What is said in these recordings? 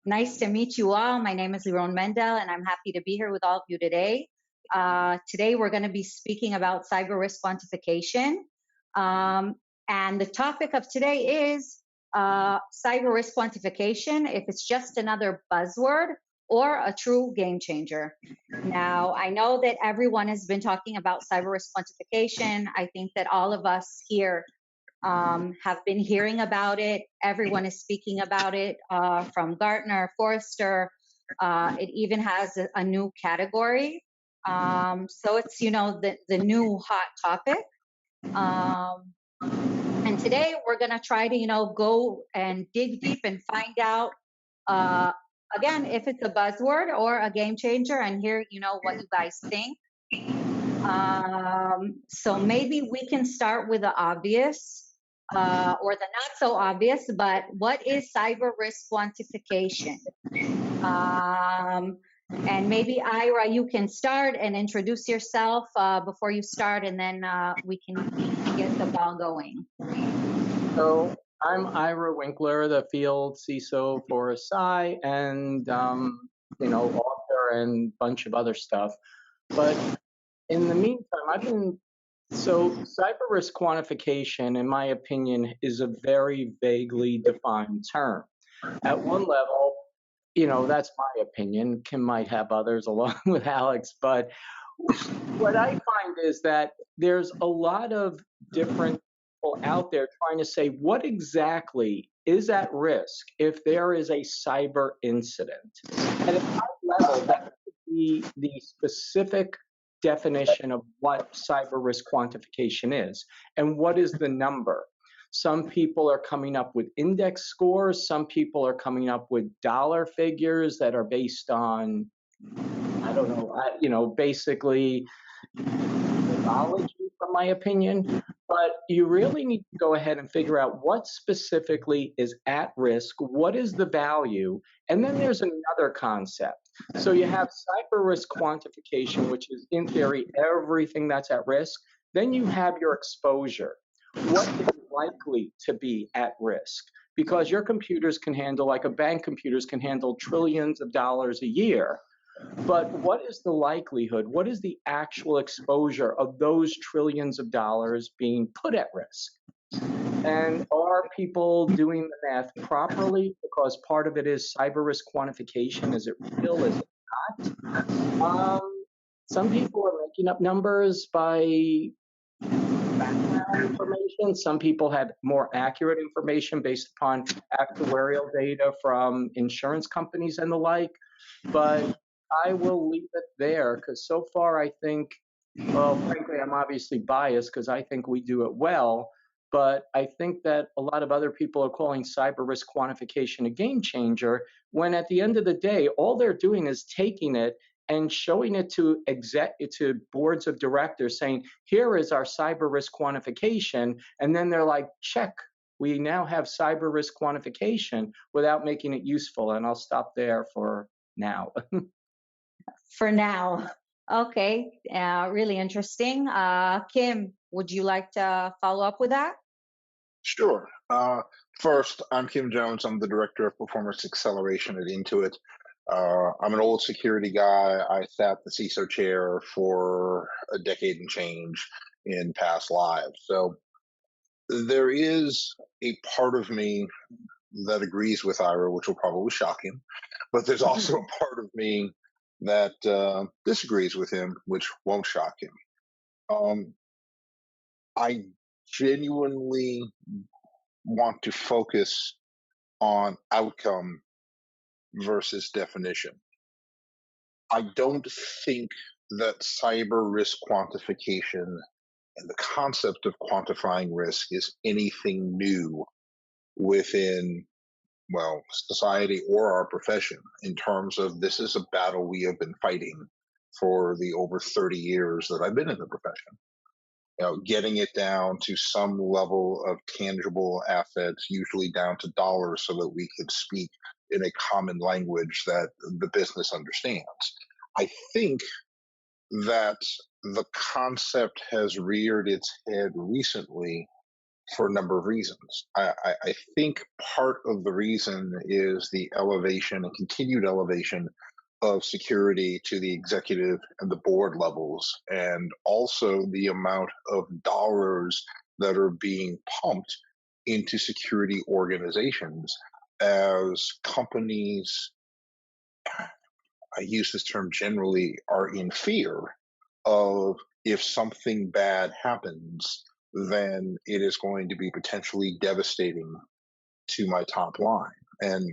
Nice to meet you all. My name is Liron Mendel, and I'm happy to be here with all of you today. Today, we're going to be speaking about cyber risk quantification. And the topic of today is cyber risk quantification, if it's just another buzzword or a true game changer. Now, I know that everyone has been talking about cyber risk quantification. I think that all of us here have been hearing about it. Everyone is speaking about it from Gartner, Forrester. It even has a new category. So it's, the new hot topic. And today we're going to try to, go and dig deep and find out, again, if it's a buzzword or a game changer, and hear, what you guys think. So maybe we can start with the obvious. Or the not so obvious, but what is cyber risk quantification? And maybe Ira, you can start and introduce yourself before you start, and then we can get the ball going. So I'm Ira Winkler, the field CISO for SI, and author and a bunch of other stuff. But in the meantime, So cyber risk quantification, in my opinion, is a very vaguely defined term. At one level, that's my opinion. Kim might have others along with Alex, but what I find is that there's a lot of different people out there trying to say what exactly is at risk if there is a cyber incident. And at that level, that could be the specific definition of what cyber risk quantification is and what is the number. Some people are coming up with index scores. Some people are coming up with dollar figures that are based on, I don't know, basically mythology, from my opinion. But you really need to go ahead and figure out what specifically is at risk, what is the value, and then there's another concept. So you have cyber risk quantification, which is in theory everything that's at risk. Then you have your exposure. What is likely to be at risk? Because your computers can handle, like a bank computers can handle trillions of dollars a year. But what is the likelihood? What is the actual exposure of those trillions of dollars being put at risk? And are people doing the math properly? Because part of it is cyber risk quantification. Is it real? Is it not? Some people are making up numbers by background information. Some people have more accurate information based upon actuarial data from insurance companies and the like. But I will leave it there because so far I think, well, frankly, I'm obviously biased because I think we do it well. But I think that a lot of other people are calling cyber risk quantification a game changer, when at the end of the day, all they're doing is taking it and showing it to boards of directors saying, here is our cyber risk quantification. And then they're like, check, we now have cyber risk quantification, without making it useful. And I'll stop there for now. For now. Okay, really interesting. Kim, would you like to follow up with that? Sure. First, I'm Kim Jones. I'm the Director of Performance Acceleration at Intuit. I'm an old security guy. I sat the CISO chair for a decade and change in past lives. So there is a part of me that agrees with Ira, which will probably shock him. But there's also a part of me that disagrees with him, which won't shock him. I genuinely want to focus on outcome versus definition. I don't think that cyber risk quantification and the concept of quantifying risk is anything new within, well, society or our profession, in terms of this is a battle we have been fighting for the over 30 years that I've been in the profession. Getting it down to some level of tangible assets, usually down to dollars, so that we can speak in a common language that the business understands. I think that the concept has reared its head recently for a number of reasons. I think part of the reason is the elevation and continued elevation of security to the executive and the board levels, and also the amount of dollars that are being pumped into security organizations as companies, I use this term generally, are in fear of if something bad happens, then it is going to be potentially devastating to my top line. And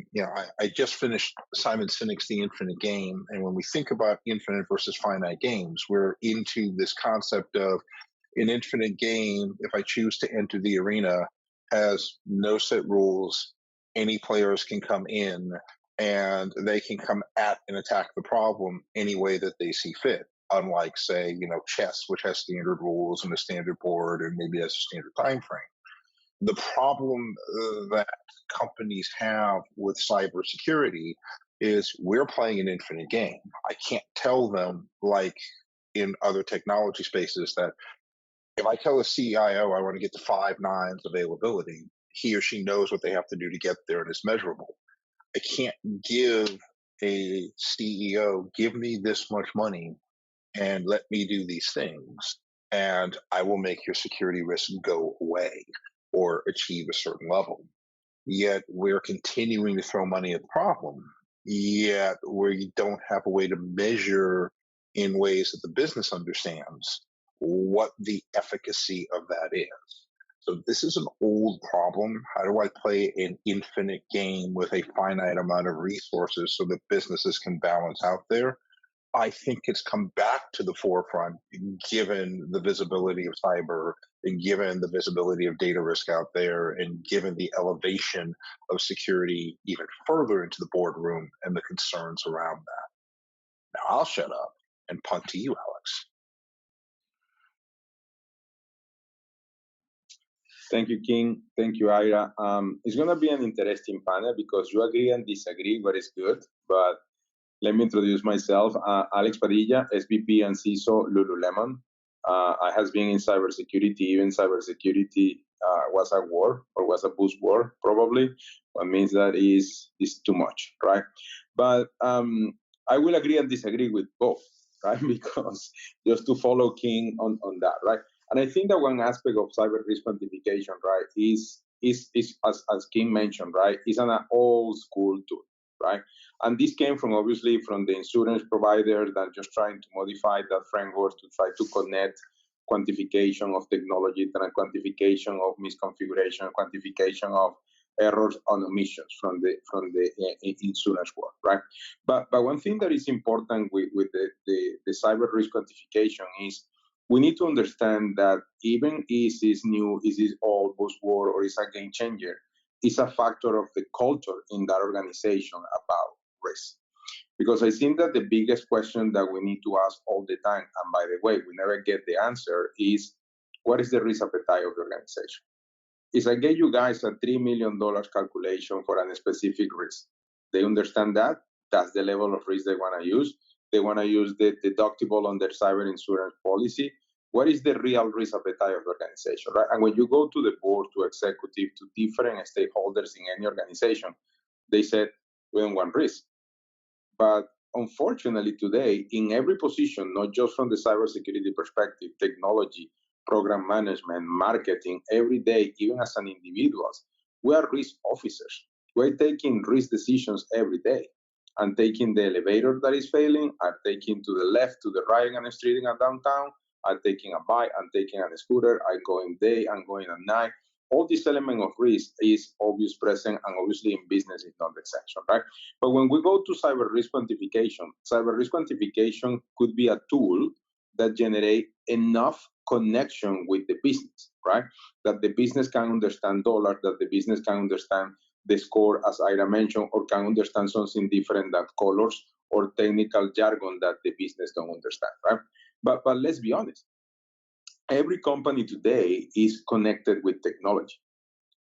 I just finished Simon Sinek's The Infinite Game, and when we think about infinite versus finite games, we're into this concept of an infinite game. If I choose to enter the arena, has no set rules. Any players can come in, and they can come at and attack the problem any way that they see fit. Unlike, say, chess, which has standard rules and a standard board and maybe has a standard time frame. The problem that companies have with cybersecurity is we're playing an infinite game. I can't tell them, like in other technology spaces, that if I tell a CIO I want to get to 5 nines availability, he or she knows what they have to do to get there and it's measurable. I can't give a CEO, give me this much money and let me do these things, and I will make your security risk go away or achieve a certain level. Yet we're continuing to throw money at the problem, yet we don't have a way to measure in ways that the business understands what the efficacy of that is. So this is an old problem. How do I play an infinite game with a finite amount of resources so that businesses can balance out there? I think it's come back to the forefront given the visibility of cyber and given the visibility of data risk out there and given the elevation of security even further into the boardroom and the concerns around that. Now I'll shut up and punt to you, Alex. Thank you, King. Thank you, Ira. It's going to be an interesting panel because you agree and disagree what is good, but let me introduce myself. Alex Padilla, SVP and CISO, Lululemon. I has been in cybersecurity. Even cybersecurity was a word or was a buzzword, probably. What means that is too much, right? But I will agree and disagree with both, right? Because just to follow King on that, right? And I think that one aspect of cyber risk quantification, right, is as King mentioned, right, is an old school tool, right? And this came from, obviously, from the insurance providers that just trying to modify that framework to try to connect quantification of technology and a quantification of misconfiguration, quantification of errors on omissions from the insurance world, right? But one thing that is important with the cyber risk quantification is we need to understand that even is this new, is this old buzzword, or is a game changer, is a factor of the culture in that organization about risk. Because I think that the biggest question that we need to ask all the time, and by the way, we never get the answer, is what is the risk appetite of the organization? If I get you guys a $3 million calculation for a specific risk, they understand that? That's the level of risk they want to use. They want to use the deductible on their cyber insurance policy. What is the real risk appetite of the organization, right? And when you go to the board, to executive, to different stakeholders in any organization, they said, we don't want risk. But unfortunately today, in every position, not just from the cybersecurity perspective, technology, program management, marketing, every day, even as an individuals, we are risk officers. We're taking risk decisions every day. I'm taking the elevator that is failing, I'm taking to the left, to the right on the street in a downtown, I'm taking a bike, I'm taking a scooter, I'm going day, I'm going at night. All this element of risk is obvious present, and obviously in business is not the exception, right? But when we go to cyber risk quantification could be a tool that generate enough connection with the business, right? That the business can understand dollars, that the business can understand the score, as Ira mentioned, or can understand something different than colors or technical jargon that the business don't understand, right? But let's be honest. Every company today is connected with technology.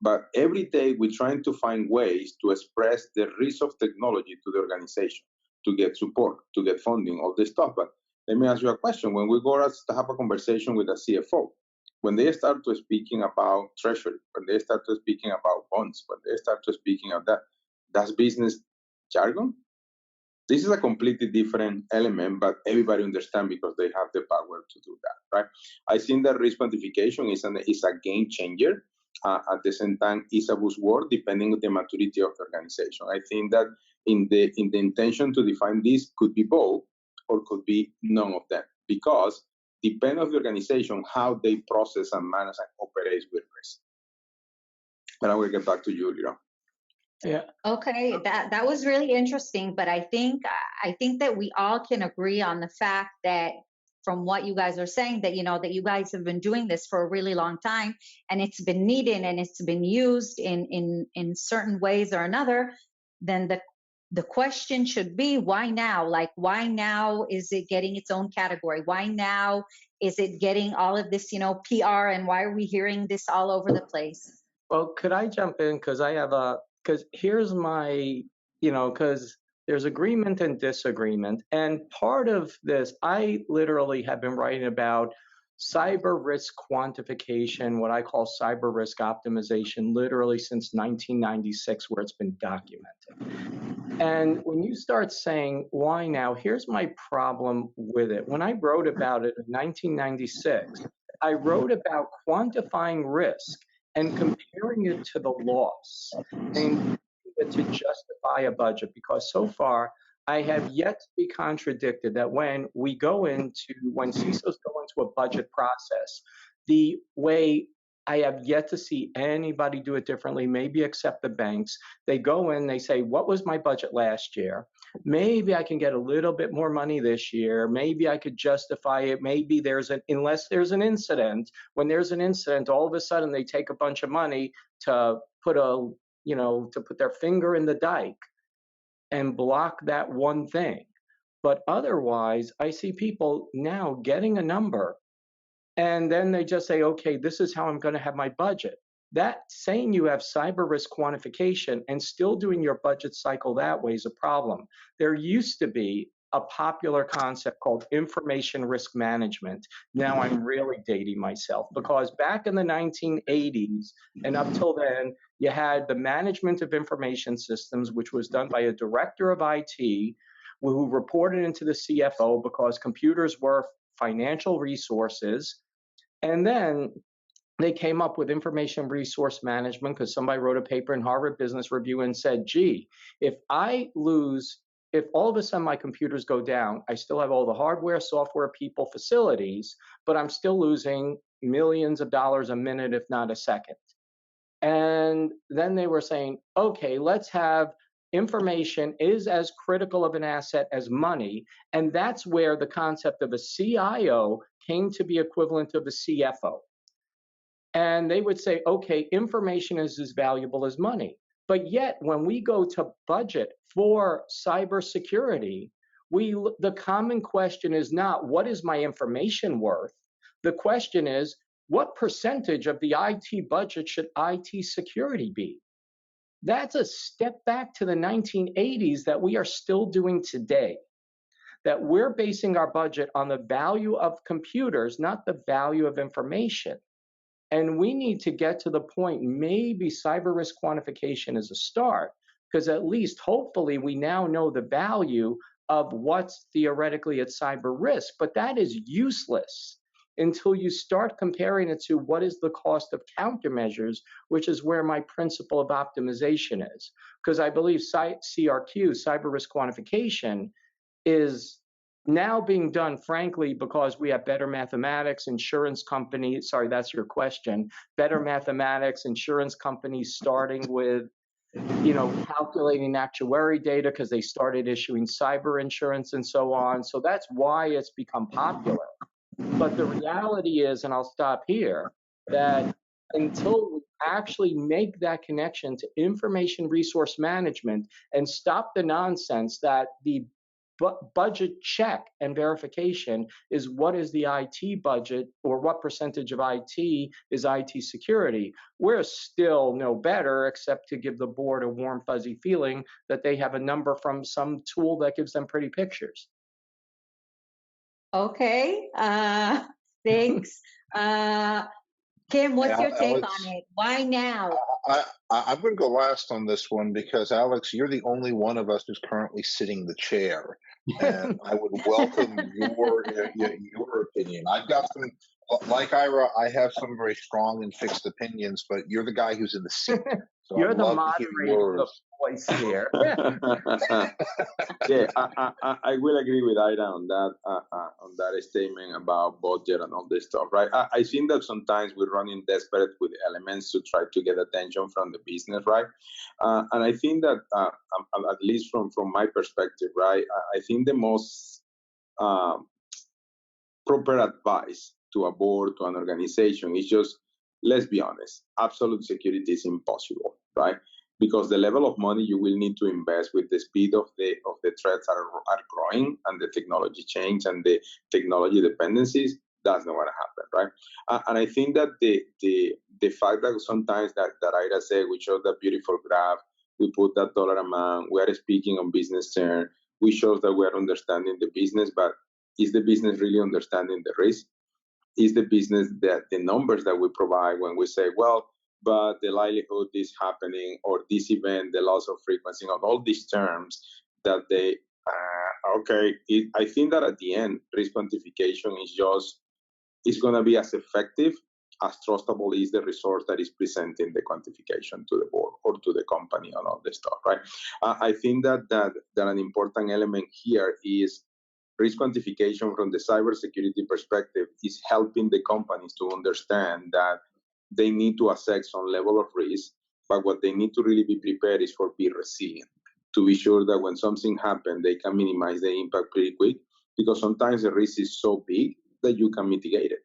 But every day we're trying to find ways to express the risk of technology to the organization, to get support, to get funding, all this stuff. But let me ask you a question. When we go to have a conversation with a CFO, when they start to speaking about treasury, when they start to speaking about bonds, when they start to speaking of that, that's business jargon. This is a completely different element, but everybody understands because they have the power to do that, right? I think that risk quantification is a game changer. At the same time, it's a buzzword depending on the maturity of the organization. I think that in the intention to define this could be both or could be none of them, because depend on the organization how they process and manage and operate with risk. And I will get back to you, Lira. Yeah. Okay, that was really interesting, but I think that we all can agree on the fact that from what you guys are saying that that you guys have been doing this for a really long time, and it's been needed and it's been used in certain ways or another. Then the question should be, why now? Like, why now is it getting its own category? Why now is it getting all of this PR, and why are we hearing this all over the place? Well, could I jump in? Because here's my, because there's agreement and disagreement. And part of this, I literally have been writing about cyber risk quantification, what I call cyber risk optimization, literally since 1996, where it's been documented. And when you start saying, why now? Here's my problem with it. When I wrote about it in 1996, I wrote about quantifying risk and comparing it to the loss and to justify a budget, because so far I have yet to be contradicted that when CISOs go into a budget process, the way I have yet to see anybody do it differently, maybe except the banks. They go in, they say, what was my budget last year? Maybe I can get a little bit more money this year. Maybe I could justify it. Maybe unless there's an incident. When there's an incident, all of a sudden they take a bunch of money to put their finger in the dike and block that one thing. But otherwise, I see people now getting a number, and then they just say, okay, this is how I'm going to have my budget. That saying you have cyber risk quantification and still doing your budget cycle that way is a problem. There used to be a popular concept called information risk management. Now I'm really dating myself, because back in the 1980s and up till then, you had the management of information systems, which was done by a director of IT who reported into the CFO, because computers were financial resources. And then they came up with information resource management because somebody wrote a paper in Harvard Business Review and said, gee, if all of a sudden my computers go down, I still have all the hardware, software, people, facilities, but I'm still losing millions of dollars a minute, if not a second. And then they were saying, okay, let's have information is as critical of an asset as money. And that's where the concept of a CIO came to be equivalent of a CFO. And they would say, okay, information is as valuable as money. But yet, when we go to budget for cybersecurity, the common question is not, what is my information worth? The question is, what percentage of the IT budget should IT security be? That's a step back to the 1980s that we are still doing today. That we're basing our budget on the value of computers, not the value of information. And we need to get to the point, maybe cyber risk quantification is a start, because at least hopefully we now know the value of what's theoretically at cyber risk, but that is useless until you start comparing it to what is the cost of countermeasures, which is where my principle of optimization is. Because I believe CRQ, cyber risk quantification, is now being done, frankly, because we have better mathematics, insurance companies, sorry, that's your question, better mathematics, insurance companies starting with, calculating actuary data because they started issuing cyber insurance and so on. So that's why it's become popular. But the reality is, and I'll stop here, that until we actually make that connection to information resource management and stop the nonsense that the budget check and verification is what is the IT budget or what percentage of IT is IT security, we're still no better except to give the board a warm, fuzzy feeling that they have a number from some tool that gives them pretty pictures. Okay, thanks. Kim, what's your take Alex, on it? Why now? I'm going to go last on this one because, Alex, you're the only one of us who's currently sitting the chair, and I would welcome your opinion. I've got some, like Ira, I have some very strong and fixed opinions, but you're the guy who's in the seat, so You're I'd the love to hear moderator, the yours. voice here. Yeah, I will agree with Ira on that statement about budget and all this stuff, right? I think that sometimes we're running desperate with elements to try to get attention from the business, right? And I think that at least from my perspective, right, I think the most proper advice to a board, to an organization is just, let's be honest, absolute security is impossible, right? Because the level of money you will need to invest with the speed of the threats are growing and the technology change and the technology dependencies, that's not going to happen, right? And I think that the fact that sometimes that Ira said, we show that beautiful graph, we put that dollar amount, we are speaking on business terms, we show that we are understanding the business, but is the business really understanding the risk? Is the business that the numbers that we provide when we say, well, but the likelihood is happening, or this event, the loss of frequency, of all these terms that they, I think that at the end, risk quantification is going to be as effective as trustable is the resource that is presenting the quantification to the board or to the company and all this stuff, right? I think that an important element here is risk quantification from the cybersecurity perspective is helping the companies to understand that they need to assess some level of risk, but what they need to really be prepared is for be resilient, to be sure that when something happens, they can minimize the impact pretty quick, because sometimes the risk is so big that you can mitigate it.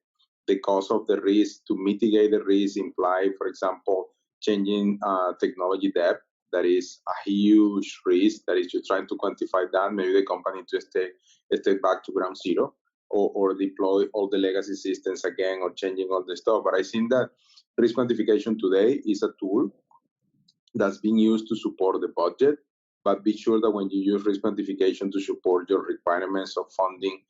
The cost of the risk to mitigate the risk imply, for example, changing technology debt. That is a huge risk. That is, you're trying to quantify that. Maybe the company to stay back to ground zero, or deploy all the legacy systems again, or changing all the stuff. But I think that risk quantification today is a tool that's being used to support the budget. But be sure that when you use risk quantification to support your requirements of funding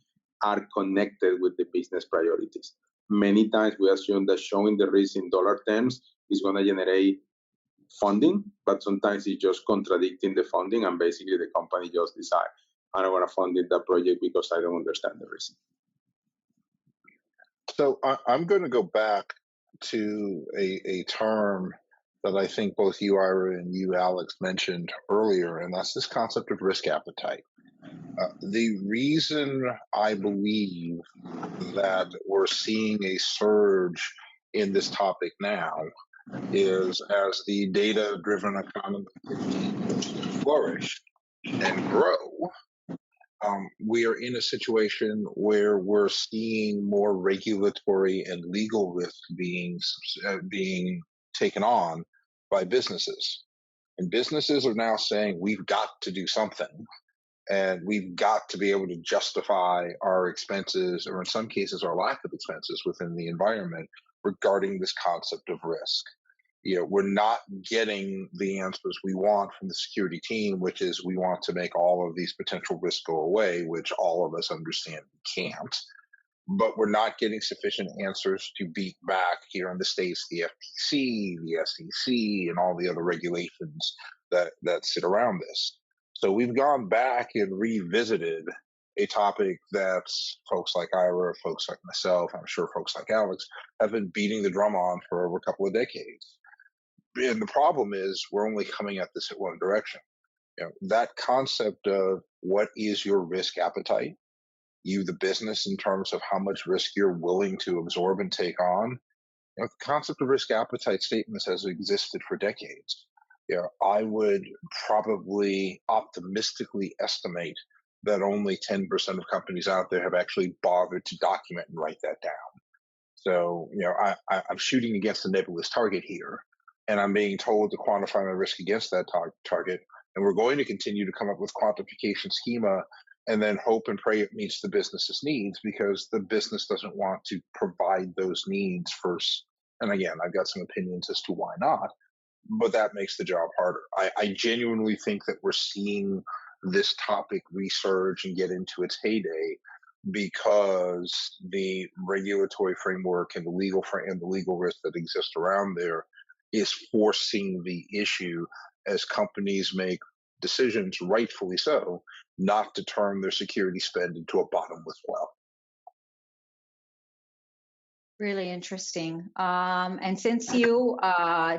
are connected with the business priorities. Many times we assume that showing the risk in dollar terms is going to generate funding, but sometimes it's just contradicting the funding, and basically the company just decide, I don't want to fund that project because I don't understand the risk. So I'm going to go back to a term that I think both you, Ira, and you, Alex, mentioned earlier, and that's this concept of risk appetite. The reason I believe that we're seeing a surge in this topic now is as the data-driven economy continues to flourish and grow, we are in a situation where we're seeing more regulatory and legal risk being taken on by businesses. And businesses are now saying, we've got to do something. And we've got to be able to justify our expenses, or in some cases, our lack of expenses within the environment regarding this concept of risk. We're not getting the answers we want from the security team, which is we want to make all of these potential risks go away, which all of us understand we can't. But we're not getting sufficient answers to beat back here in the States, the FTC, the SEC, and all the other regulations that sit around this. So we've gone back and revisited a topic that folks like Ira, folks like myself, I'm sure folks like Alex, have been beating the drum on for over a couple of decades. And the problem is we're only coming at this at one direction. That concept of what is your risk appetite, you, the business, in terms of how much risk you're willing to absorb and take on. The concept of risk appetite statements has existed for decades. I would probably optimistically estimate that only 10% of companies out there have actually bothered to document and write that down. So, I'm shooting against a nebulous target here, and I'm being told to quantify my risk against that target. And we're going to continue to come up with quantification schema and then hope and pray it meets the business's needs, because the business doesn't want to provide those needs first. And again, I've got some opinions as to why not, but that makes the job harder. I genuinely think that we're seeing this topic resurge and get into its heyday because the regulatory framework and the legal risk that exists around there is forcing the issue as companies make decisions, rightfully so, not to turn their security spend into a bottomless well. Really interesting. And since you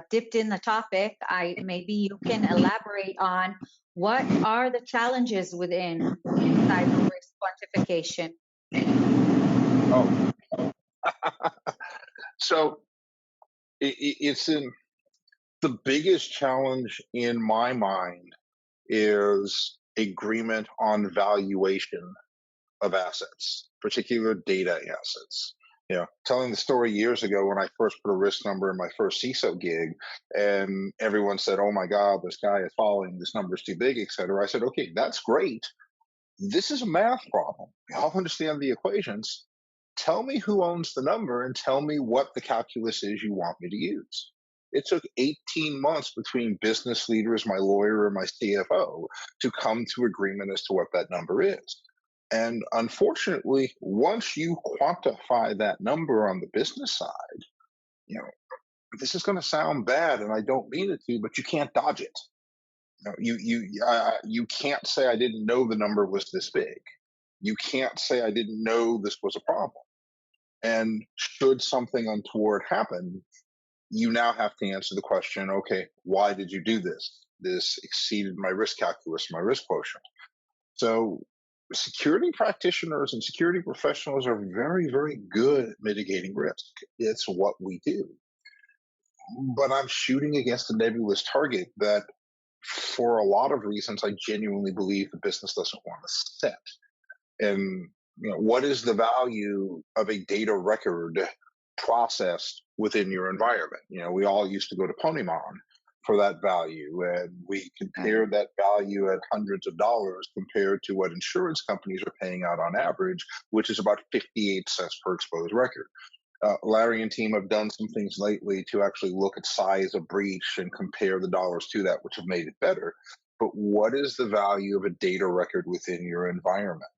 dipped in the topic, maybe you can elaborate on what are the challenges within cyber risk quantification. Oh, so it's in the biggest challenge in my mind is agreement on valuation of assets, particular data assets. You know, telling the story years ago when I first put a risk number in my first CISO gig, and everyone said, "Oh my God, this guy is falling. This number's too big, etc." I said, "Okay, that's great. This is a math problem. We all understand the equations. Tell me who owns the number and tell me what the calculus is you want me to use." It took 18 months between business leaders, my lawyer, and my CFO to come to agreement as to what that number is. And unfortunately, once you quantify that number on the business side, you know, this is going to sound bad, and I don't mean it to, but you can't dodge it. You can't say I didn't know the number was this big. You can't say I didn't know this was a problem. And should something untoward happen, you now have to answer the question, okay, why did you do this? This exceeded my risk calculus, my risk quotient. So security practitioners and security professionals are very, very good at mitigating risk. It's what we do. But I'm shooting against a nebulous target that, for a lot of reasons, I genuinely believe the business doesn't want to set. And what is the value of a data record processed within your environment? We all used to go to Ponymon for that value, and we compared that value at hundreds of dollars compared to what insurance companies are paying out on average, which is about 58 cents per exposed record. Larry and team have done some things lately to actually look at size of breach and compare the dollars to that, which have made it better. But what is the value of a data record within your environment?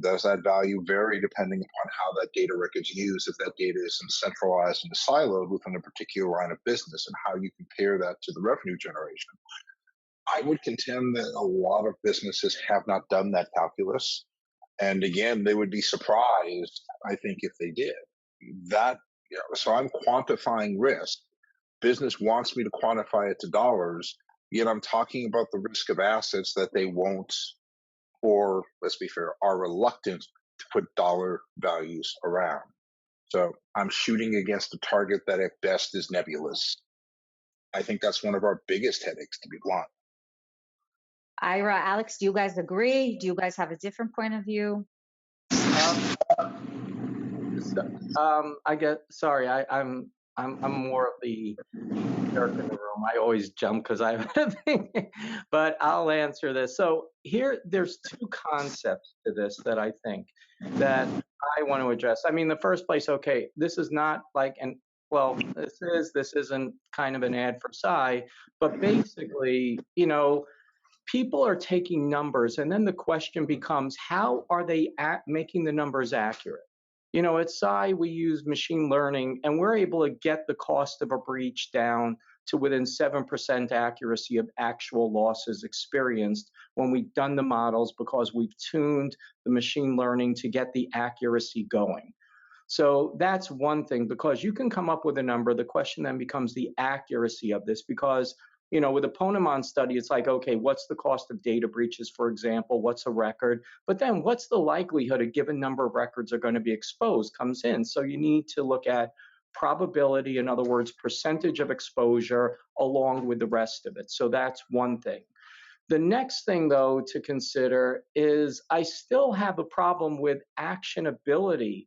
Does that value vary depending upon how that data record's used, if that data isn't centralized and siloed within a particular line of business, and how you compare that to the revenue generation? I would contend that a lot of businesses have not done that calculus. And again, they would be surprised, I think, if they did. So I'm quantifying risk. Business wants me to quantify it to dollars, yet I'm talking about the risk of assets that they won't, or let's be fair, are reluctant to put dollar values around. So I'm shooting against a target that at best is nebulous. I think that's one of our biggest headaches, to be blunt. Ira, Alex, do you guys agree? Do you guys have a different point of view? I guess. Sorry, I'm more of the jerk in the room. I always jump because I have a thing, but I'll answer this. So there's two concepts to this that I think that I want to address. I mean, the first place, okay, this is not like this isn't kind of an ad for Psy, but basically, people are taking numbers, and then the question becomes, how are they making the numbers accurate? At Psy, we use machine learning, and we're able to get the cost of a breach down to within 7% accuracy of actual losses experienced when we've done the models, because we've tuned the machine learning to get the accuracy going. So that's one thing, because you can come up with a number. The question then becomes the accuracy of this, because with a Ponymon study, it's like, okay, what's the cost of data breaches, for example? What's a record? But then what's the likelihood a given number of records are going to be exposed comes in. So you need to look at probability, in other words, percentage of exposure, along with the rest of it. So that's one thing. The next thing, though, to consider is I still have a problem with actionability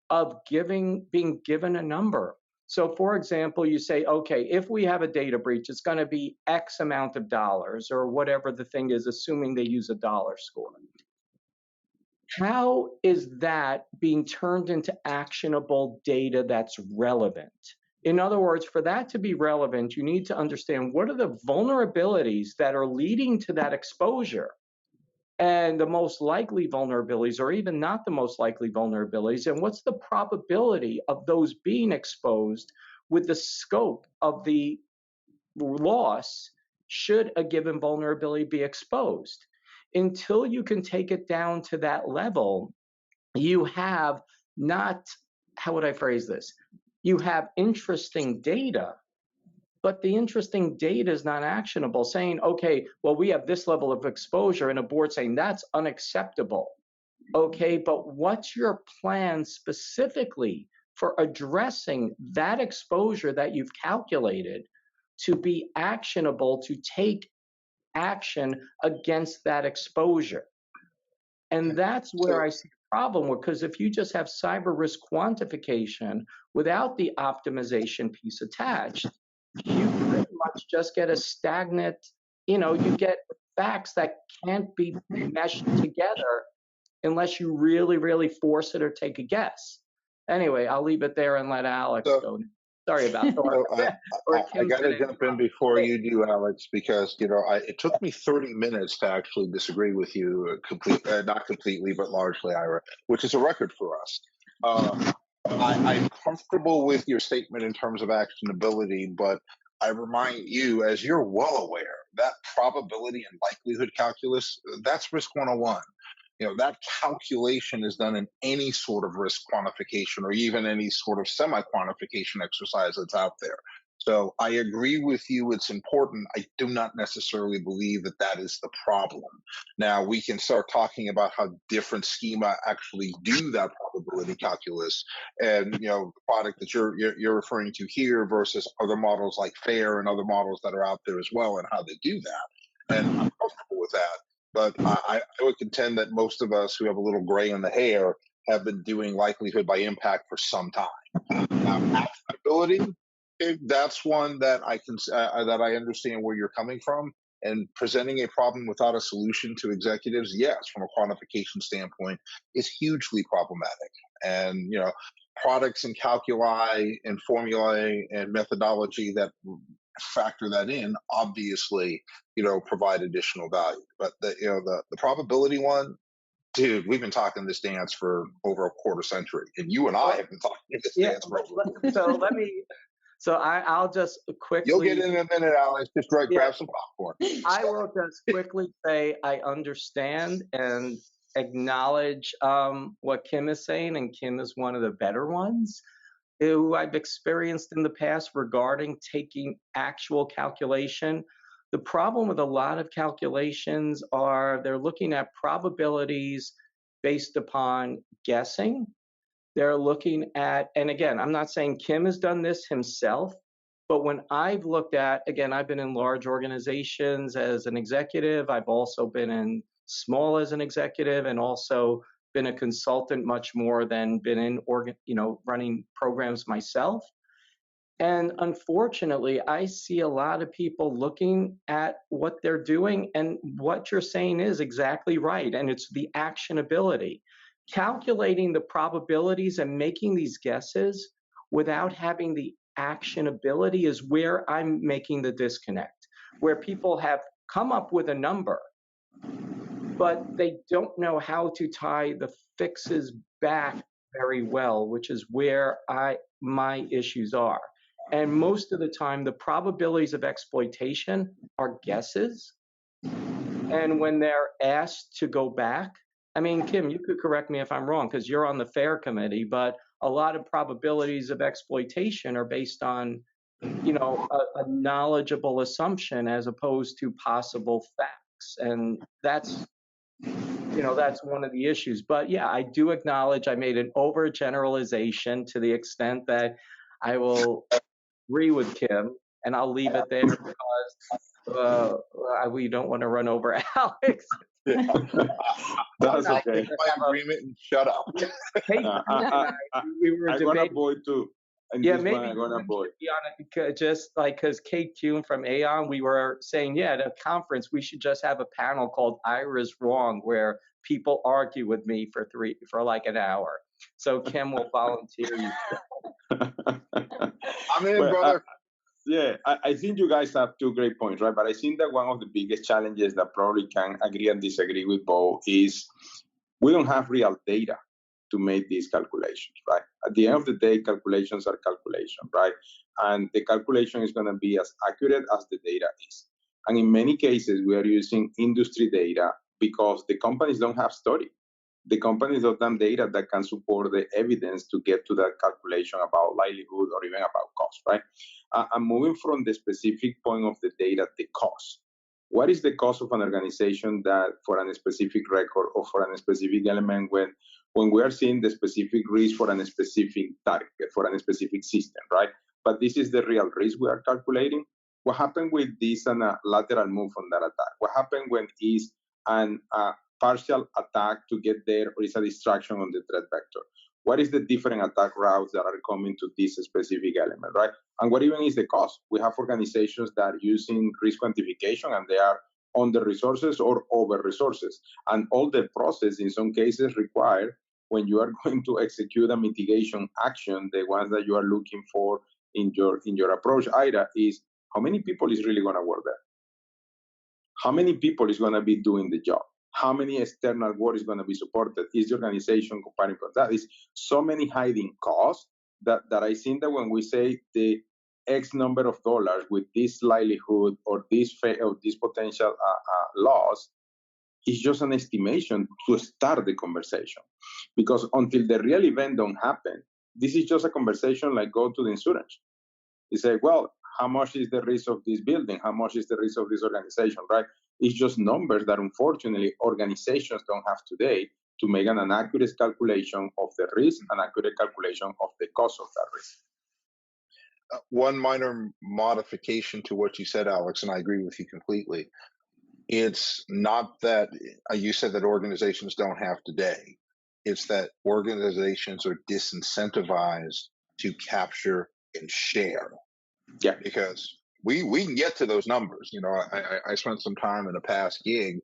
of being given a number. So, for example, you say, okay, if we have a data breach, it's going to be X amount of dollars, or whatever the thing is, assuming they use a dollar score. How is that being turned into actionable data that's relevant? In other words, for that to be relevant, you need to understand what are the vulnerabilities that are leading to that exposure. and the most likely vulnerabilities, or even not the most likely vulnerabilities, and what's the probability of those being exposed with the scope of the loss should a given vulnerability be exposed. Until you can take it down to that level, you have not, how would I phrase this? You have interesting data, but the interesting data is not actionable, saying, okay, well, we have this level of exposure, and a board saying that's unacceptable. Okay, but what's your plan specifically for addressing that exposure that you've calculated to be actionable, to take action against that exposure? And that's where I see the problem with, because if you just have cyber risk quantification without the optimization piece attached, you pretty much just get a stagnant, you get facts that can't be meshed together unless you really, really force it or take a guess. Anyway, I'll leave it there and let Alex go. Sorry about that. I got to jump in before you do, Alex, because it took me 30 minutes to actually disagree with you, not completely, but largely, Ira, which is a record for us. I'm comfortable with your statement in terms of actionability, but I remind you, as you're well aware, that probability and likelihood calculus, that's risk 101. That calculation is done in any sort of risk quantification or even any sort of semi-quantification exercise that's out there. So I agree with you, it's important. I do not necessarily believe that that is the problem. Now we can start talking about how different schema actually do that probability calculus, and the product that you're referring to here versus other models like FAIR and other models that are out there as well, and how they do that. And I'm comfortable with that. But I would contend that most of us who have a little gray in the hair have been doing likelihood by impact for some time. Now, actionability, that's one that I can that I understand where you're coming from. And presenting a problem without a solution to executives, yes, from a quantification standpoint, is hugely problematic. And products and calculi and formulae and methodology that factor that in, obviously, provide additional value. But the probability one, dude, we've been talking this dance for over a quarter century, and you and I have been talking this dance for over. So I'll just quickly. You'll get in a minute, Alex. Just grab some popcorn. I will just quickly say I understand and acknowledge what Kim is saying, and Kim is one of the better ones who I've experienced in the past regarding taking actual calculation. The problem with a lot of calculations are they're looking at probabilities based upon guessing. They're looking at, and again, I'm not saying Kim has done this himself, but when I've looked at, again, I've been in large organizations as an executive. I've also been in small as an executive, and also been a consultant much more than been in running programs myself. And unfortunately, I see a lot of people looking at what they're doing, and what you're saying is exactly right, and it's the actionability. Calculating the probabilities and making these guesses without having the actionability is where I'm making the disconnect, where people have come up with a number, but they don't know how to tie the fixes back very well, which is where my issues are. And most of the time, the probabilities of exploitation are guesses. And when they're asked to go back, I mean, Kim, you could correct me if I'm wrong, because you're on the FAIR committee, but a lot of probabilities of exploitation are based on, a knowledgeable assumption as opposed to possible facts. And that's one of the issues. But yeah, I do acknowledge I made an overgeneralization to the extent that I will agree with Kim, and I'll leave it there because we don't want to run over Alex. That's okay. My agreement and shut up. We were I'm gonna avoid too. Yeah, maybe just like because Kate Kuhn from Aon, we were saying, at a conference we should just have a panel called "Ira's Wrong," where people argue with me for like an hour. So Kim will volunteer you. I'm in, brother. Yeah, I think you guys have two great points, right? But I think that one of the biggest challenges that probably can agree and disagree with both is we don't have real data to make these calculations, right? At the end of the day, calculations are calculations, right? And the calculation is going to be as accurate as the data is. And in many cases, we are using industry data because the companies don't have study. The companies don't have data that can support the evidence to get to that calculation about livelihood or even about cost, right? I'm moving from the specific point of the data, the cost. What is the cost of an organization that for a specific record or for a specific element when we are seeing the specific risk for a specific target, for a specific system, right? But this is the real risk we are calculating. What happened with this and a lateral move on that attack? What happened when is an partial attack to get there or is a distraction on the threat vector? What is the different attack routes that are coming to this specific element, right? And what even is the cost? We have organizations that are using risk quantification and they are under resources or over resources. And all the process in some cases require when you are going to execute a mitigation action, the ones that you are looking for in your approach, Ira, is how many people is really going to work there? How many people is going to be doing the job? How many external work is going to be supported? Is the organization comparing for that? Is so many hiding costs that I think that when we say the X number of dollars with this livelihood or this potential loss, it's just an estimation to start the conversation. Because until the real event don't happen, this is just a conversation like go to the insurance. You say, well, how much is the risk of this building? How much is the risk of this organization, right? It's just numbers that unfortunately organizations don't have today to make an accurate calculation of the risk, an accurate calculation of the cost of that risk. One minor modification to what you said, Alex, and I agree with you completely. It's not that you said that organizations don't have today. It's that organizations are disincentivized to capture and share. Yeah, because we can get to those numbers. You know, I spent some time in a past gig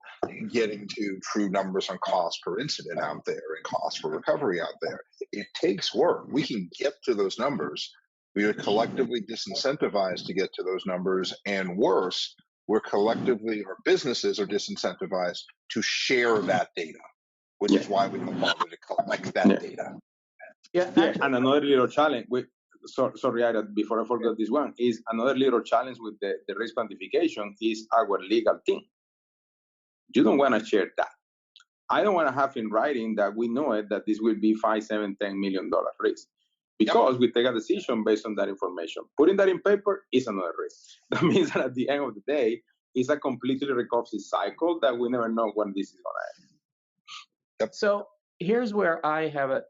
getting to true numbers on cost per incident out there and cost for recovery out there. It takes work. We can get to those numbers. We are collectively disincentivized to get to those numbers, and worse, we're collectively, or businesses are disincentivized to share that data, which is why we don't bother to collect that data. Yeah, and another little challenge with sorry, Ira, before I forget this one, is another little challenge with the risk quantification is our legal team. You don't want to share that. I don't want to have in writing that we know it, that this will be $5, $7, $10 million risk. Because we take a decision based on that information. Putting that in paper is another risk. That means that at the end of the day, it's a completely recursive cycle that we never know when this is going to end. Yep. So here's where I have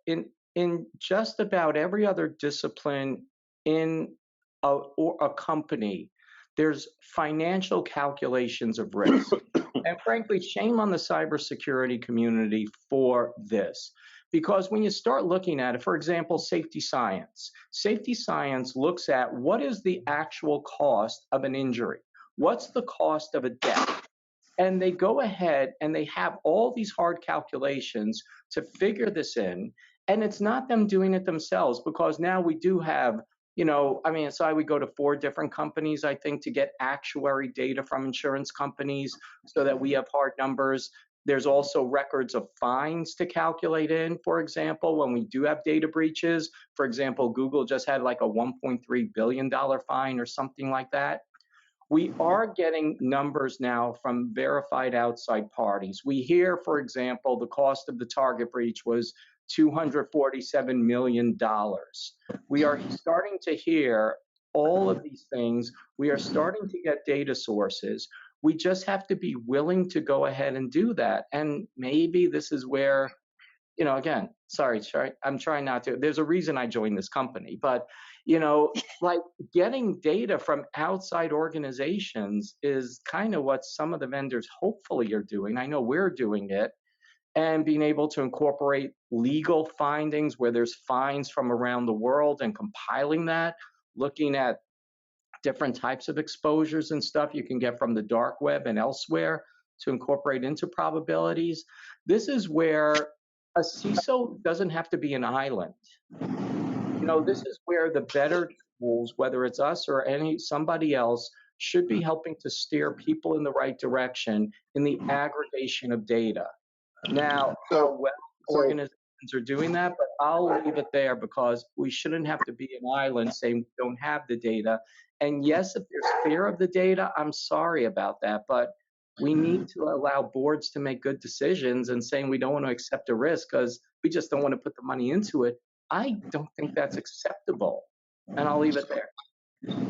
in just about every other discipline in a company, there's financial calculations of risk. And frankly, shame on the cybersecurity community for this. Because when you start looking at it, for example, safety science looks at what is the actual cost of an injury? What's the cost of a death? And they go ahead and they have all these hard calculations to figure this in. And it's not them doing it themselves, because now we do have, so we go to 4 different companies, I think, to get actuary data from insurance companies so that we have hard numbers. There's also records of fines to calculate in, for example, when we do have data breaches. For example, Google just had like a $1.3 billion fine or something like that. We are getting numbers now from verified outside parties. We hear, for example, the cost of the Target breach was $247 million. We are starting to hear all of these things. We are starting to get data sources. We just have to be willing to go ahead and do that. And maybe this is where, again, sorry, I'm trying not to. There's a reason I joined this company. But, like getting data from outside organizations is kind of what some of the vendors hopefully are doing. I know we're doing it. And being able to incorporate legal findings where there's fines from around the world and compiling that, looking at different types of exposures and stuff you can get from the dark web and elsewhere to incorporate into probabilities. This is where a CISO doesn't have to be an island. this is where the better tools, whether it's us or somebody else, should be helping to steer people in the right direction in the aggregation of data. Now, how well organizations are doing that, but I'll leave it there because we shouldn't have to be an island saying we don't have the data. And yes, if there's fear of the data, I'm sorry about that, but we need to allow boards to make good decisions, and saying we don't want to accept a risk because we just don't want to put the money into it. I don't think that's acceptable. And I'll leave it there.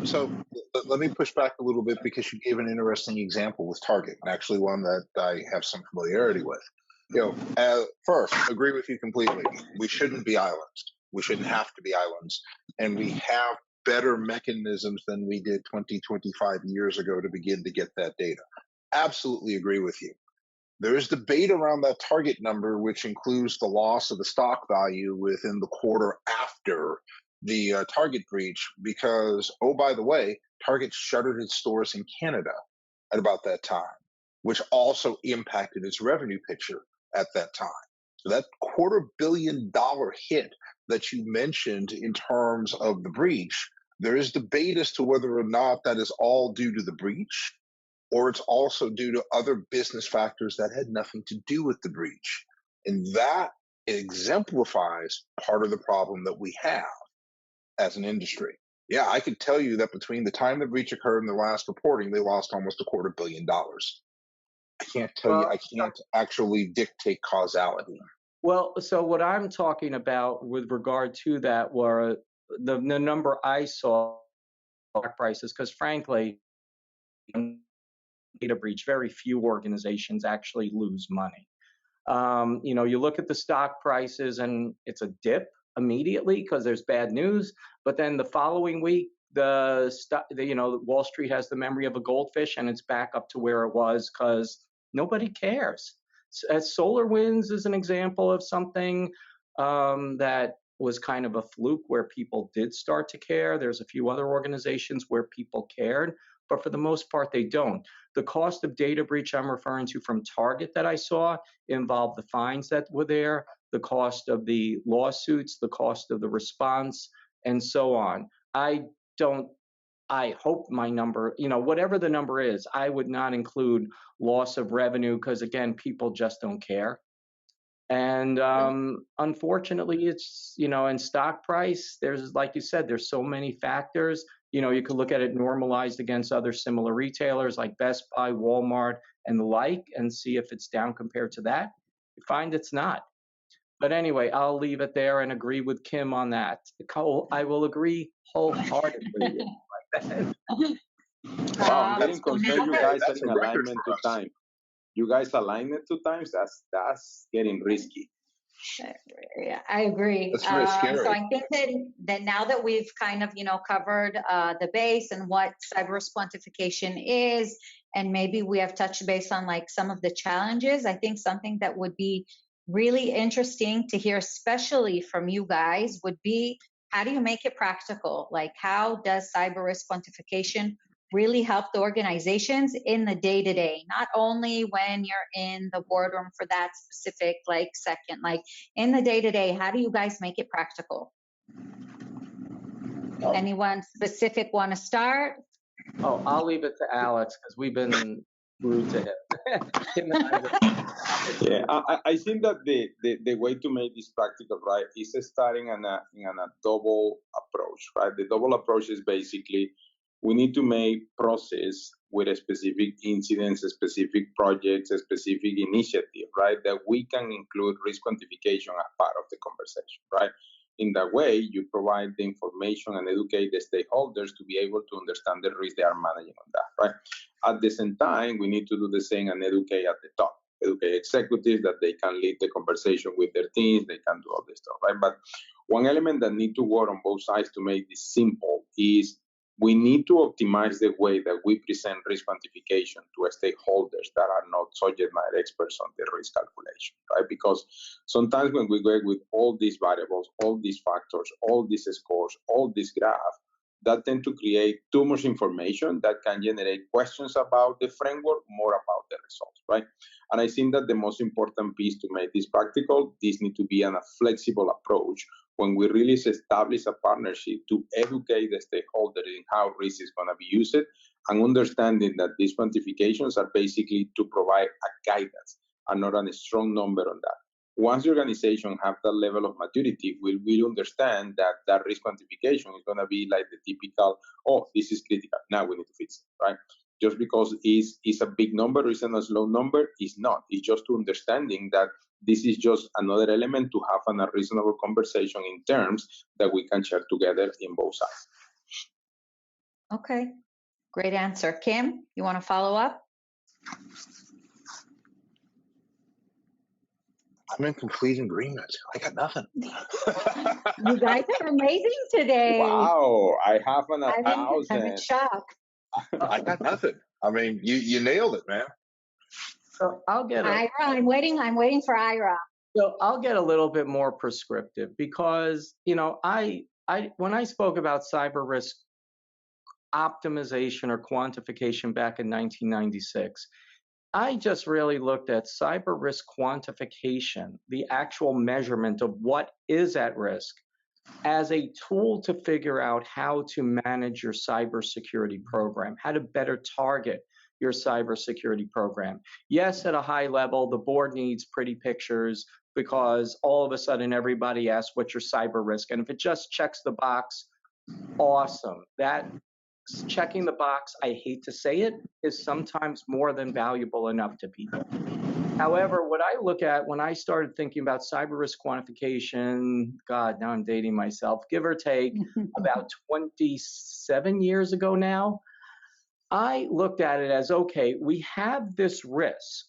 So let me push back a little bit, because you gave an interesting example with Target, and actually one that I have some familiarity with. First, agree with you completely. We shouldn't be islands. We shouldn't have to be islands. And we have better mechanisms than we did 20, 25 years ago to begin to get that data. Absolutely agree with you. There is debate around that Target number, which includes the loss of the stock value within the quarter after the Target breach, because, oh, by the way, Target shuttered its stores in Canada at about that time, which also impacted its revenue picture at that time. So that $250 million hit that you mentioned in terms of the breach, there is debate as to whether or not that is all due to the breach, or it's also due to other business factors that had nothing to do with the breach. And that exemplifies part of the problem that we have as an industry. Yeah, I could tell you that between the time the breach occurred and the last reporting, they lost almost $250 million. I can't tell you, I can't actually dictate causality. Well, so what I'm talking about with regard to that were the number I saw stock prices, because frankly, data breach, very few organizations actually lose money. You look at the stock prices and it's a dip immediately because there's bad news, but then the following week, Wall Street has the memory of a goldfish and it's back up to where it was because nobody cares. SolarWinds is an example of something that was kind of a fluke where people did start to care. There's a few other organizations where people cared, but for the most part, they don't. The cost of data breach I'm referring to from Target that I saw involved the fines that were there, the cost of the lawsuits, the cost of the response, and so on. I hope my number, whatever the number is, I would not include loss of revenue because, again, people just don't care. And unfortunately, it's, in stock price, there's, like you said, there's so many factors. You could look at it normalized against other similar retailers like Best Buy, Walmart, and the like, and see if it's down compared to that. You find it's not. But anyway, I'll leave it there and agree with Kim on that. I will agree wholeheartedly. Wow, I'm getting concerned you guys are in alignment to time. You guys align it 2 times? That's getting risky. Yeah, I agree. That's very scary. So I think that now that we've kind of, covered the base and what cyber risk quantification is, and maybe we have touched base on like some of the challenges, I think something that would be really interesting to hear, especially from you guys, would be how do you make it practical? Like, how does cyber risk quantification really help the organizations in the day-to-day, not only when you're in the boardroom for that specific second, in the day-to-day, how do you guys make it practical? Anyone specific want to start? Oh, I'll leave it to Alex because we've been rude to him. Yeah, I think that the way to make this practical, right, is starting in a double approach, right? The double approach is basically we need to make process with a specific incidents, a specific projects, a specific initiative, right? That we can include risk quantification as part of the conversation, right? In that way, you provide the information and educate the stakeholders to be able to understand the risk they are managing on that, right? At the same time, we need to do the same and educate at the top, educate executives that they can lead the conversation with their teams, they can do all this stuff, right? But one element that needs to work on both sides to make this simple is we need to optimize the way that we present risk quantification to stakeholders that are not subject matter experts on the risk calculation, right? Because sometimes when we work with all these variables, all these factors, all these scores, all these graphs, that tend to create too much information that can generate questions about the framework, more about the results, right? And I think that the most important piece to make this practical, this needs to be a flexible approach when we really establish a partnership to educate the stakeholders in how risk is going to be used, and understanding that these quantifications are basically to provide a guidance and not a strong number on that. Once the organization have that level of maturity, we'll understand that that risk quantification is going to be like the typical, oh, this is critical, now we need to fix it, right? Just because it's a big number, isn't a slow number, it's not. It's just to understanding that this is just another element to have a reasonable conversation in terms that we can share together in both sides. Okay, great answer. Kim, you want to follow up? I'm in complete agreement. I got nothing. You guys are amazing today. Wow, I have an I'm in shock. I got nothing. I mean, you nailed it, man. So I'll get Ira, I'm waiting for Ira. So I'll get a little bit more prescriptive because, you know, I when I spoke about cyber risk optimization or quantification back in 1996, I just really looked at cyber risk quantification, the actual measurement of what is at risk, as a tool to figure out how to manage your cybersecurity program, how to better target your cybersecurity program. Yes, at a high level, the board needs pretty pictures because all of a sudden everybody asks what's your cyber risk. And if it just checks the box, awesome. That checking the box, I hate to say it, is sometimes more than valuable enough to people. However, what I look at when I started thinking about cyber risk quantification, God, now I'm dating myself, give or take about 27 years ago now, I looked at it as, okay, we have this risk.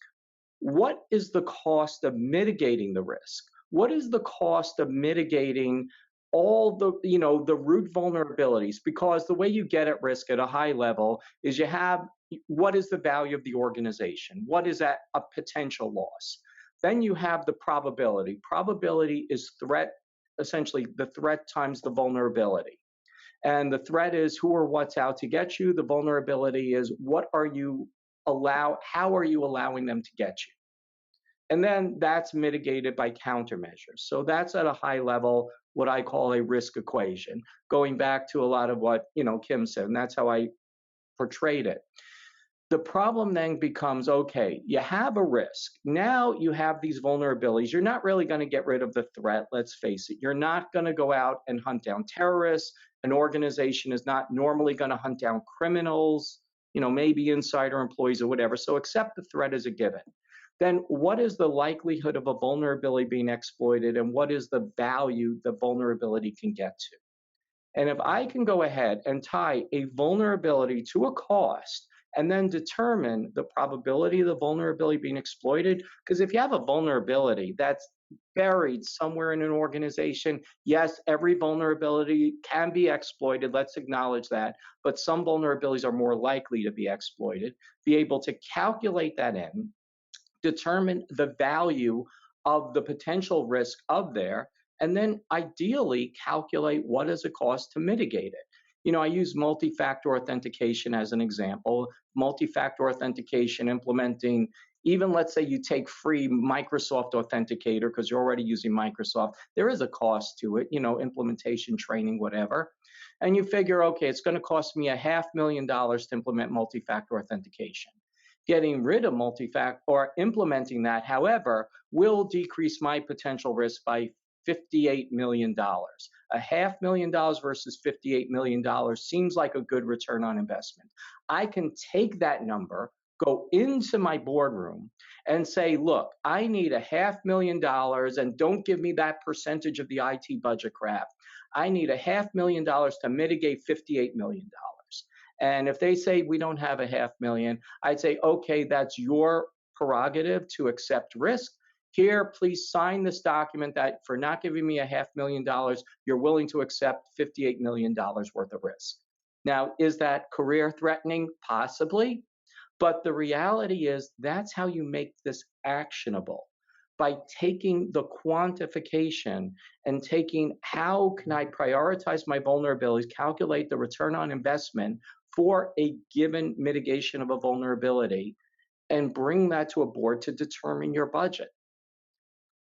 What is the cost of mitigating the risk? What is the cost of mitigating all the, you know, the root vulnerabilities? Because the way you get at risk at a high level is you have, what is the value of the organization? What is that a potential loss? Then you have the probability. Probability is threat, essentially the threat times the vulnerability. And the threat is who or what's out to get you. The vulnerability is what are you how are you allowing them to get you? And then that's mitigated by countermeasures. So that's at a high level what I call a risk equation, going back to a lot of what, you know, Kim said, and that's how I portrayed it. The problem then becomes, okay, you have a risk. Now you have these vulnerabilities. You're not really going to get rid of the threat, let's face it. You're not going to go out and hunt down terrorists. An organization is not normally going to hunt down criminals, you know, maybe insider employees or whatever. So accept the threat as a given. Then what is the likelihood of a vulnerability being exploited, and what is the value the vulnerability can get to? And if I can go ahead and tie a vulnerability to a cost and then determine the probability of the vulnerability being exploited, because if you have a vulnerability that's buried somewhere in an organization, yes, every vulnerability can be exploited, let's acknowledge that, but some vulnerabilities are more likely to be exploited. Be able to calculate that in, determine the value of the potential risk of there, and then ideally calculate what is the cost to mitigate it. You know, I use multi-factor authentication as an example. Multi-factor authentication implementing, even let's say you take free Microsoft Authenticator because you're already using Microsoft, there is a cost to it, you know, implementation, training, whatever. And you figure, okay, it's going to cost me $500,000 to implement multi-factor authentication. Getting rid of multi-factor or implementing that, however, will decrease my potential risk by $58 million. $500,000 versus $58 million seems like a good return on investment. I can take that number, go into my boardroom and say, look, I need $500,000 and don't give me that percentage of the IT budget crap. I need $500,000 to mitigate $58 million. And if they say we don't have $500,000, I'd say, okay, that's your prerogative to accept risk. Here, please sign this document that for not giving me $500,000, you're willing to accept $58 million worth of risk. Now, is that career threatening? Possibly. But the reality is that's how you make this actionable. By taking the quantification and taking how can I prioritize my vulnerabilities, calculate the return on investment for a given mitigation of a vulnerability, and bring that to a board to determine your budget.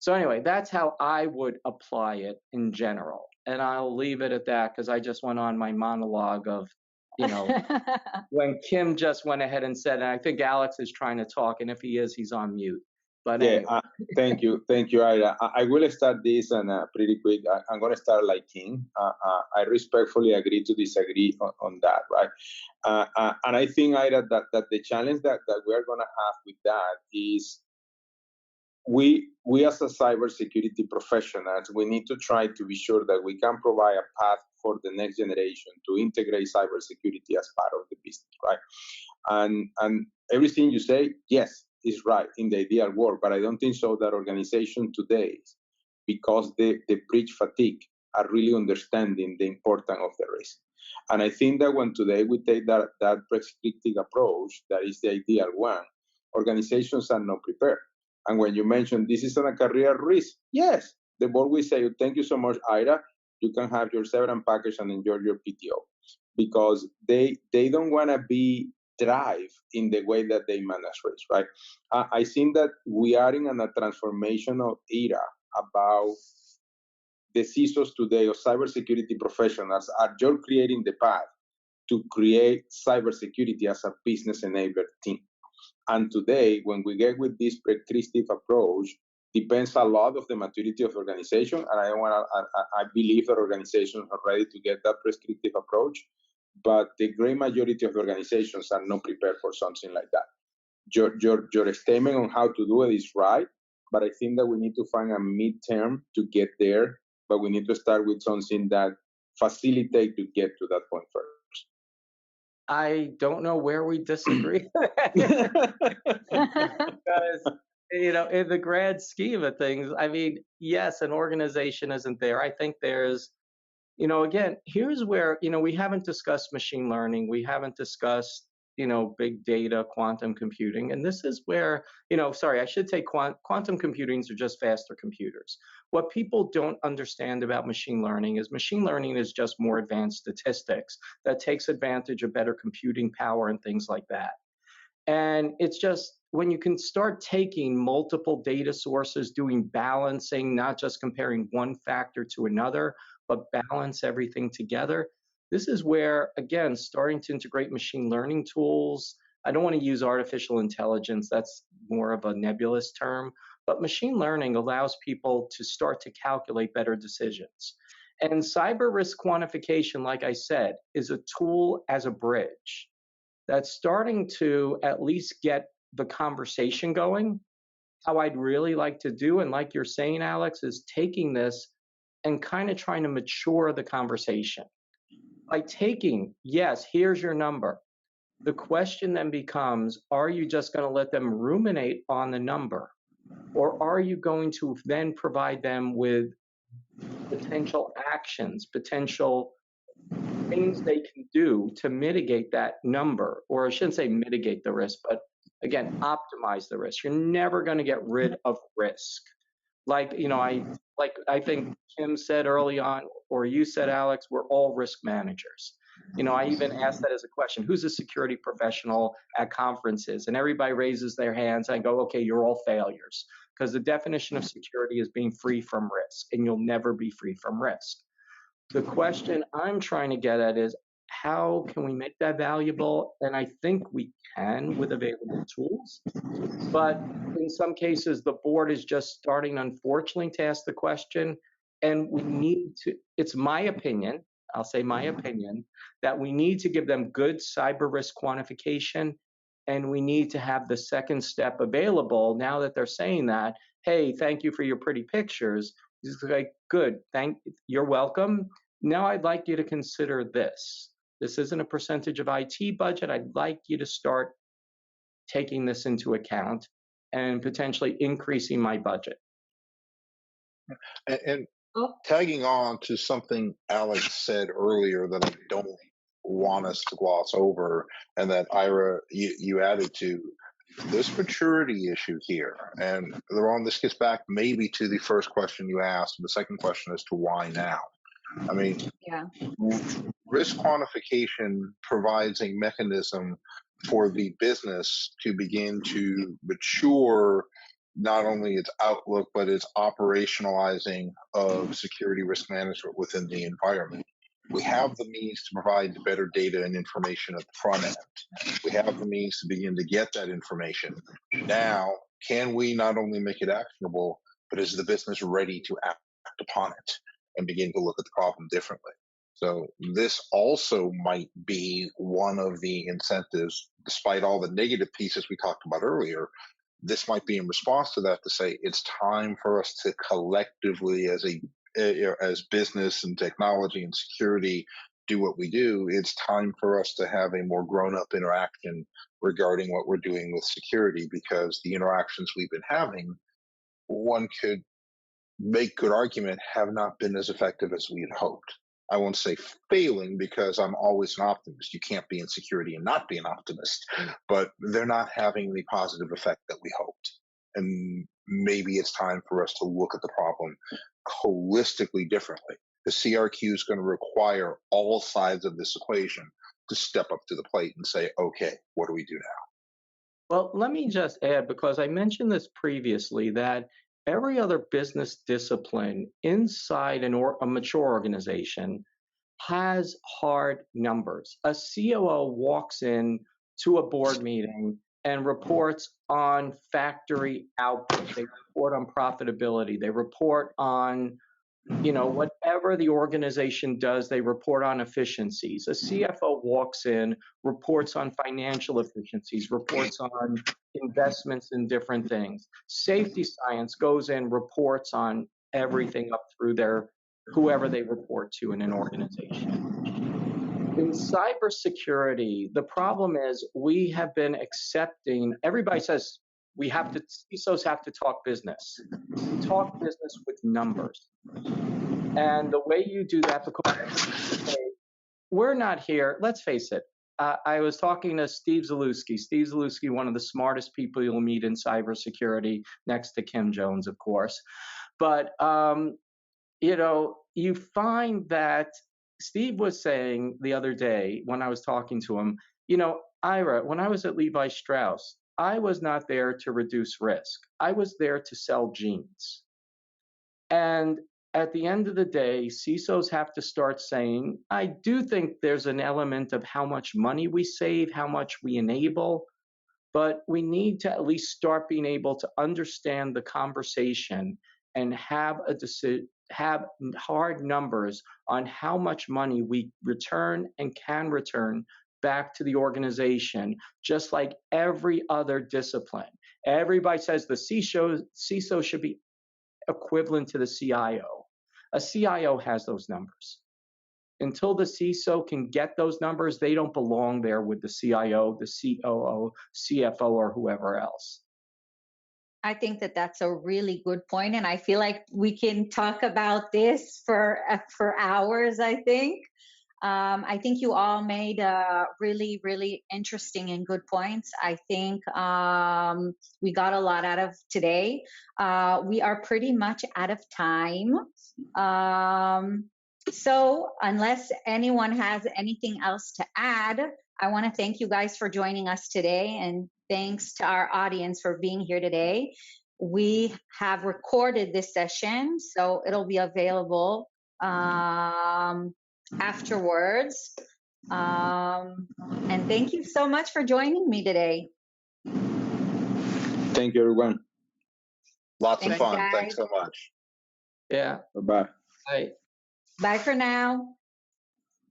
So anyway, that's how I would apply it in general. And I'll leave it at that because I just went on my monologue of, you know, when Kim just went ahead and said, and I think Alex is trying to talk, and if he is, he's on mute. But Yeah, anyway. thank you, Ira. I will start this and pretty quick. I'm going to start like Kim. I respectfully agree to disagree on that, right? And I think, Ira, that the challenge that we're going to have with that is we as a cybersecurity professionals, we need to try to be sure that we can provide a path for the next generation to integrate cybersecurity as part of the business, right? And everything you say, yes, is right in the ideal world, but I don't think so that organization today, because the breach fatigue, are really understanding the importance of the risk. And I think that when today we take that prescriptive approach, that is the ideal one, organizations are not prepared. And when you mention this is a career risk, yes, the board will say, thank you so much, Ira. You can have your severance package and enjoy your PTO, because they don't want to be drive in the way that they manage risk, right? I think that we are in a transformational era about the CISOs today or cybersecurity professionals are just creating the path to create cybersecurity as a business enabler team. And today, when we get with this prescriptive approach, depends a lot of the maturity of the organization. And I believe that organizations are ready to get that prescriptive approach, but the great majority of organizations are not prepared for something like that. Your statement on how to do it is right, but I think that we need to find a midterm to get there, but we need to start with something that facilitate to get to that point first. I don't know where we disagree. Because, you know, in the grand scheme of things, I mean, yes, an organization isn't there. I think there's, you know, again, here's where, you know, we haven't discussed machine learning. We haven't discussed, you know, big data, quantum computing. And this is where, you know, sorry, I should say quantum computings are just faster computers. What people don't understand about machine learning is just more advanced statistics that takes advantage of better computing power and things like that. And it's just when you can start taking multiple data sources, doing balancing, not just comparing one factor to another, but balance everything together. This is where, again, starting to integrate machine learning tools. I don't want to use artificial intelligence, that's more of a nebulous term, but machine learning allows people to start to calculate better decisions. And cyber risk quantification, like I said, is a tool as a bridge that's starting to at least get the conversation going. How I'd really like to do, and like you're saying, Alex, is taking this and kind of trying to mature the conversation. By taking, yes, here's your number. The question then becomes, are you just going to let them ruminate on the number? Or are you going to then provide them with potential actions, potential things they can do to mitigate that number? Or I shouldn't say mitigate the risk, but again, optimize the risk. You're never going to get rid of risk. Like, you know, I think Kim said early on, or you said, Alex, we're all risk managers. You know, I even asked that as a question, who's a security professional at conferences? And everybody raises their hands. I go, okay, you're all failures. Because the definition of security is being free from risk, and you'll never be free from risk. The question I'm trying to get at is, how can we make that valuable? And I think we can with available tools. But in some cases, the board is just starting, unfortunately, to ask the question. And we need to, it's my opinion, I'll say my opinion, that we need to give them good cyber risk quantification. And we need to have the second step available now that they're saying that, hey, thank you for your pretty pictures. It's like, good, you're welcome. Now I'd like you to consider this. This isn't a percentage of IT budget. I'd like you to start taking this into account and potentially increasing my budget. And tagging on to something Alex said earlier that I don't want us to gloss over, and that Ira, you added to, this maturity issue here. And Ron, this gets back maybe to the first question you asked. The second question is to why now? I mean, Yeah. Risk quantification provides a mechanism for the business to begin to mature not only its outlook, but its operationalizing of security risk management within the environment. We have the means to provide better data and information at the front end. We have the means to begin to get that information. Now, can we not only make it actionable, but is the business ready to act upon it and begin to look at the problem differently? So this also might be one of the incentives, despite all the negative pieces we talked about earlier. This might be in response to that, to say it's time for us to collectively, as business and technology and security, do what we do. It's time for us to have a more grown-up interaction regarding what we're doing with security, because the interactions we've been having, one could make good argument, have not been as effective as we had hoped. I won't say failing, because I'm always an optimist. You can't be in security and not be an optimist, but they're not having the positive effect that we hoped. And maybe it's time for us to look at the problem holistically differently. The CRQ is going to require all sides of this equation to step up to the plate and say, okay, what do we do now? Well, let me just add, because I mentioned this previously, that every other business discipline inside a mature organization has hard numbers. A COO walks in to a board meeting and reports on factory output. They report on profitability. They report on, whatever the organization does, they report on efficiencies. A CFO walks in, reports on financial efficiencies, reports on investments in different things. Safety science goes in, reports on everything up through whoever they report to in an organization. In cybersecurity, the problem is we have been accepting, everybody says CISOs have to talk business. We talk business with numbers. And the way you do that, because we're not here, let's face it. I was talking to Steve Zalewski. Steve Zalewski, one of the smartest people you'll meet in cybersecurity, next to Kim Jones, of course. But, you find that Steve was saying the other day when I was talking to him, Ira, when I was at Levi Strauss, I was not there to reduce risk. I was there to sell jeans. And at the end of the day, CISOs have to start saying, I do think there's an element of how much money we save, how much we enable, but we need to at least start being able to understand the conversation and have hard numbers on how much money we return and can return back to the organization, just like every other discipline. Everybody says the CISO should be equivalent to the CIO. A CIO has those numbers. Until the CISO can get those numbers, they don't belong there with the CIO, the COO, CFO, or whoever else. I think that that's a really good point, and I feel like we can talk about this for hours. I think you all made really, really interesting and good points. I think we got a lot out of today. We are pretty much out of time. So unless anyone has anything else to add, I want to thank you guys for joining us today, and thanks to our audience for being here today. We have recorded this session, so it'll be available afterwards. And thank you so much for joining me today. Thank you, everyone. Lots of fun. Guys. Thanks so much. Yeah. Bye-bye. Bye. Bye for now.